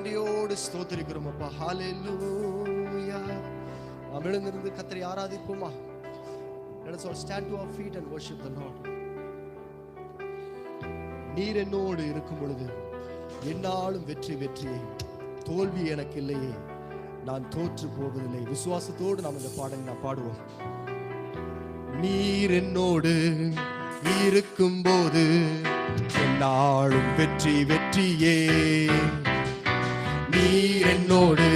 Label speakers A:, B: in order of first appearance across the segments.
A: நன்றியோடு ஸ்தோத்திரிக்கிறோம் அப்பா. ஹல்லேலூயா. நாம் எழுந்திருந்து கர்த்தரை ஆராதிப்போமா? Let us all stand to our feet and worship the Lord. நீர் என்னோடு இருக்கும் பொழுது என்னாலும் வெற்றி வெற்றியே, தோல்வி எனக்கு இல்லையே, நான் தோற்று போவதில்லை. விசுவாசத்தோடு நாம் இந்த பாடலை பாடுவோம். நீர் என்னோடு இருக்கும் போது என்னாலும் வெற்றி வெற்றியே, நீர் என்னோடு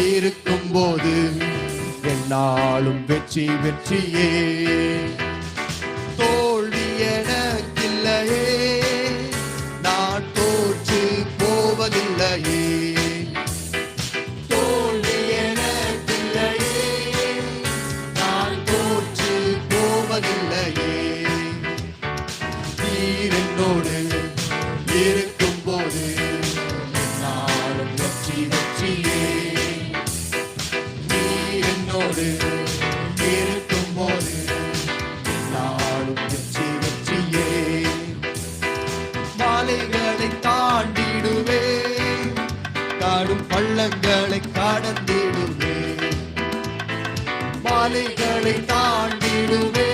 A: இருக்கும் போது என்னாலும் வெற்றி வெற்றியே, தோல்வி எனக்கில்லையே, நான் தோற்று போவதில்லையே, தோல்வி எனக்கில்லையே, நான் தோற்று போவதில்லையே, நீர் என்னோடு இருக்கும் போது என்னாலும் வெற்றி வெற்றியே, நீர் என்னோடு இருக்கும் போது என்னாலும் வெற்றி வெற்றியே, மாலைகளை தாண்டிடுவே, காடும் பள்ளங்களை கடந்திடுவே, மாலைகளை தாண்டிடுவே,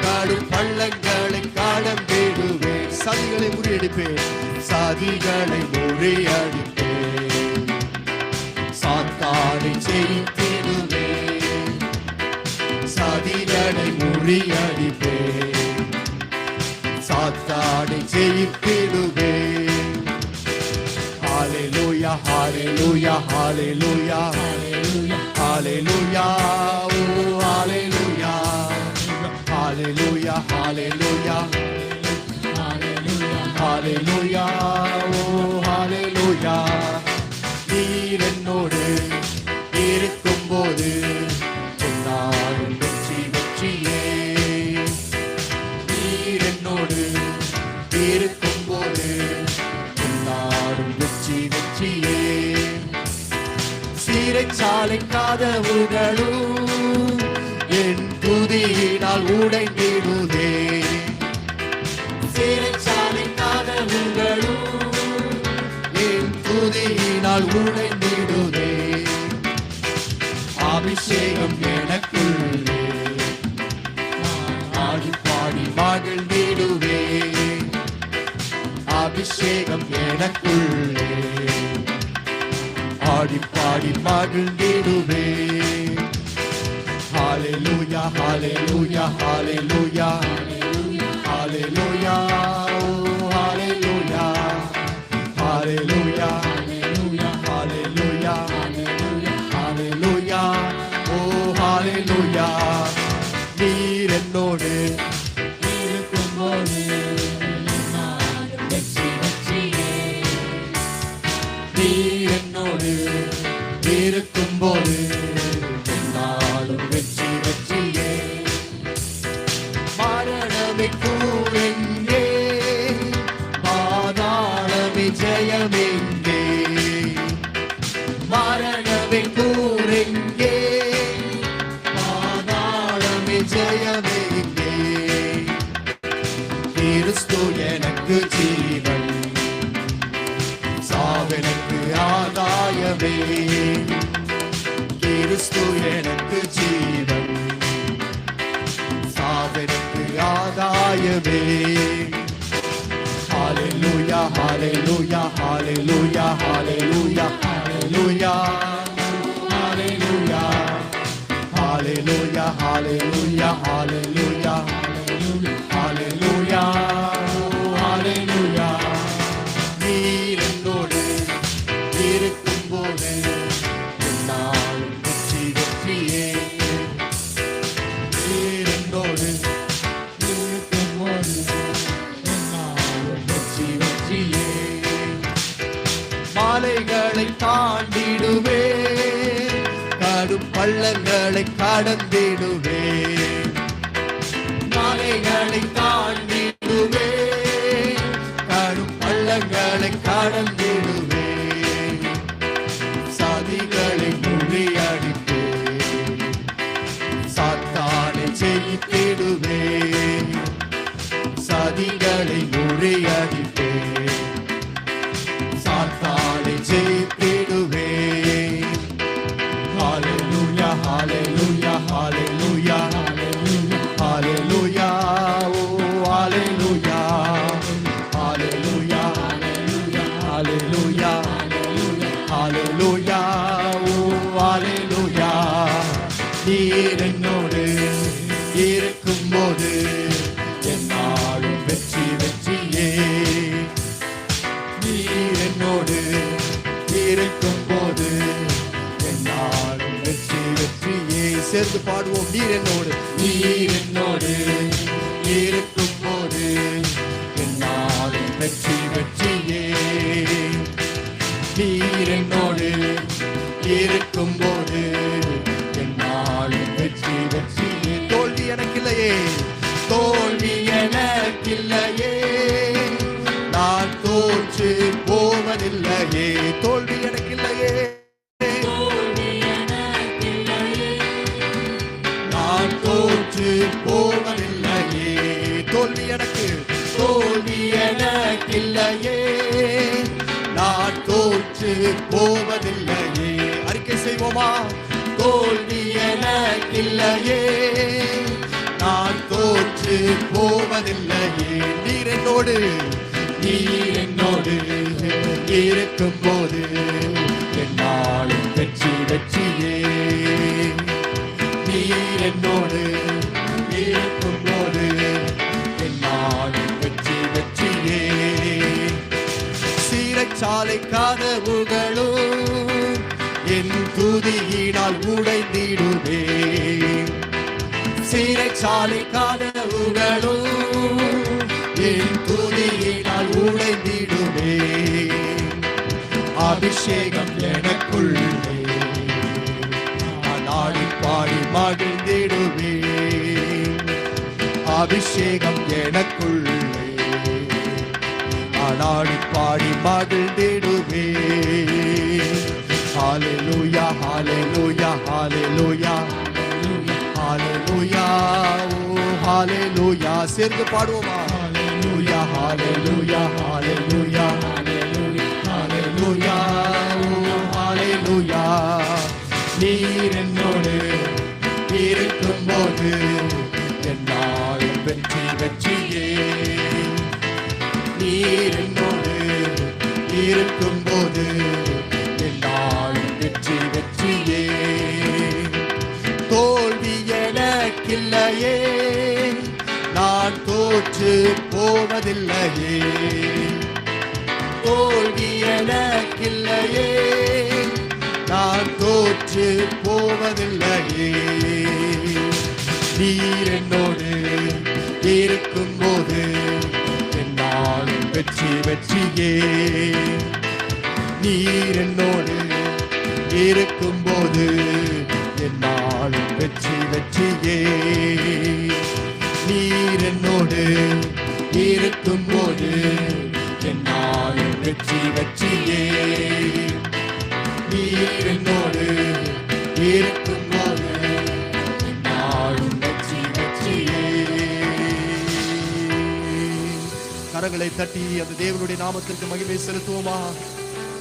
A: காடும் பள்ளங்களை கடந்திடுவே, சதிகளை முறியடிப்பேன், சதிகளை முறியடிப்பேன், சாத்தானை ஜெயித்திடுவே, சதிகளை முறியடிப்பேன், சாத்தானை ஜெயித்திடுவே. ஹல்லேலூயா ஹல்லேலூயா ஹல்லேலூயா ஹல்லேலூயா, ஓ ஹல்லேலூயா ஹல்லேலூயா ஹல்லேலூயா ஹல்லேலூயா, ஓ ஹல்லேலூயா, நீர் என்னோடு இருக்கும் போது என்னாலும் வெற்றி வெற்றியே, நீர் என்னோடு இருக்கும் போது என்னாலும் வெற்றி வெற்றியே, சிறைச்சாலை கதவுகளும் என் துதியினால் உடைந்திடுதே, சிறைச்சாலை கதவுகளும் என் துதியினால் உடைந்திடுதே, அபிஷேகம் எனக்குள்ளே, ஆடி பாடி மகிழ்ந்திடுவே, அபிஷேகம் எனக்குள்ளே, ஆடி பாடி மகிழ்ந்திடுவே. ஹல்லேலூயா ஹல்லேலூயா ஹல்லேலூயா ஹல்லேலூயா, ஓ ஹல்லேலூயா ஹல்லேலூயா ஹல்லேலூயா ஹல்லேலூயா, ஓ ஹல்லேலூயா, நீர் என்னோடு இருக்கும் போது வெற்றி வெற்றியே, நீர் என்னோடு இருக்கும் போது என்னாலும் வெற்றி வெற்றியே, மரணமே கூறெங்கே, பாதாளமே ஜெயமெங்கே, மரணமே கூறெங்கே, பாதாளமே ஜெயமெங்கே, கிறிஸ்து எனக்கு ஜீவன், சாவெனக்கு ஆதாயமே, கிறிஸ்து எனக்கு ஜீவன், சாவெனக்கு ஆதாயமே. ஹல்லேலூயா ஹல்லேலூயா ஹல்லேலூயா ஹல்லேலூயா ஹல்லேலூயா ஹல்லேலூயா ஹல்லேலூயா ஹல்லேலூயா ஹல்லேலூயா ஹல்லேலூயா, ஹல்லேலூயா, நீர் என்னோடு இருக்கும் போது என்னாலும் வெற்றி வெற்றியே, நீர் என்னோடு இருக்கும் போது என்னாலும் வெற்றி வெற்றியே, மாலைகளை தாண்டிடுவே, கடும் பள்ளங்களை கடந்திடுவே, மாலைகளை தாண்டிடுவே, கடும் பள்ளங்களை கடந்திடுவே, சதிகளை முறியடிப்பே, சாத்தானை ஜெயித்திடுவே, சதிகளை முறியடிப்பே, சாத்தான் ஹalleluya ஹalleluya ஓ ஹalleluya நீர் என்னோடு இருக்கும்போது என்னாலும் வெற்றி வெற்றியே நீர் என்னோடு இருக்கும்போது என்னாலும் வெற்றி வெற்றியே சேர்ந்து பாடுவோம் நீர் என்னோடு இருக்கும்போது என்னாலும் வெற்றி வெற்றியே நீர் என்னோடு இருக்கும்போது என்னாலும் வெற்றி வெற்றியே தோல்வி எனக்கில்லையே தோல்வி எனக்கில்லையே நான் தோற்று போவதில்லையே தோல்வி எனக்கில்லையே நான் தோற்று போவதில்லையே தோல்வி எனக்கில்லையே நான் தோற்று போவதில்லையே அறிக்கை செய்வோமா தோல்வி எனக்கில்லையே நான் தோற்று போவதில்லையே நீர் என்னோடு இருக்கும்போது என்னாலும் வெற்றி வெற்றியே நீர் என்னோடு இருக்கும்போது என்னாலும் வெற்றி வெற்றியே சீரச்சாலை கதவுகளும் என் துதியினால் உடைந்திடுவே சீரச்சாலை கதவுகளும் என் துதியினால் உடைந்திடுவே அபிஷேகம் எனக்குள்ளே நாடி பாடி மகிழ்ந்திடுவே அபிஷேகம் எனக்குள்ளே நாடி பாடி மகிழ்ந்திடுவே ஹalleluya ஹalleluya ஹalleluya ஹalleluya ஓ ஹalleluya சேர்ந்து பாடுவோமா ஹalleluya ஹalleluya ஹalleluya ஹalleluya ஓ ஹalleluya நீர் என்னோடு இருக்கும்போது என்னாலும் வெற்றி வெற்றியே நீர் என்னோடு இருக்கும்போது என்னாலும் வெற்றி வெற்றியே தோல்வி எனக்கில்லையே நான் தோற்று போவதில்லையே தோல்வி எனக்கில்லையே நான் தோற்று போவதில்லையே நீர் என்னோடு இருக்கும்போது என்னாலும் வெற்றி வெற்றியே நீர் என்னோடு இருக்கும்போது என்னாலும் வெற்றி வெற்றியே நீர் என்னோடு இருக்கும்போது என்னாலும் வெற்றி வெற்றியே நீர் என்னோடு இருக்கும்போது என்னாலும் வெற்றி வெற்றியே கரங்களை தட்டி அந்த தேவனுடைய நாமத்திற்கு மகிமை செலுத்துவோமா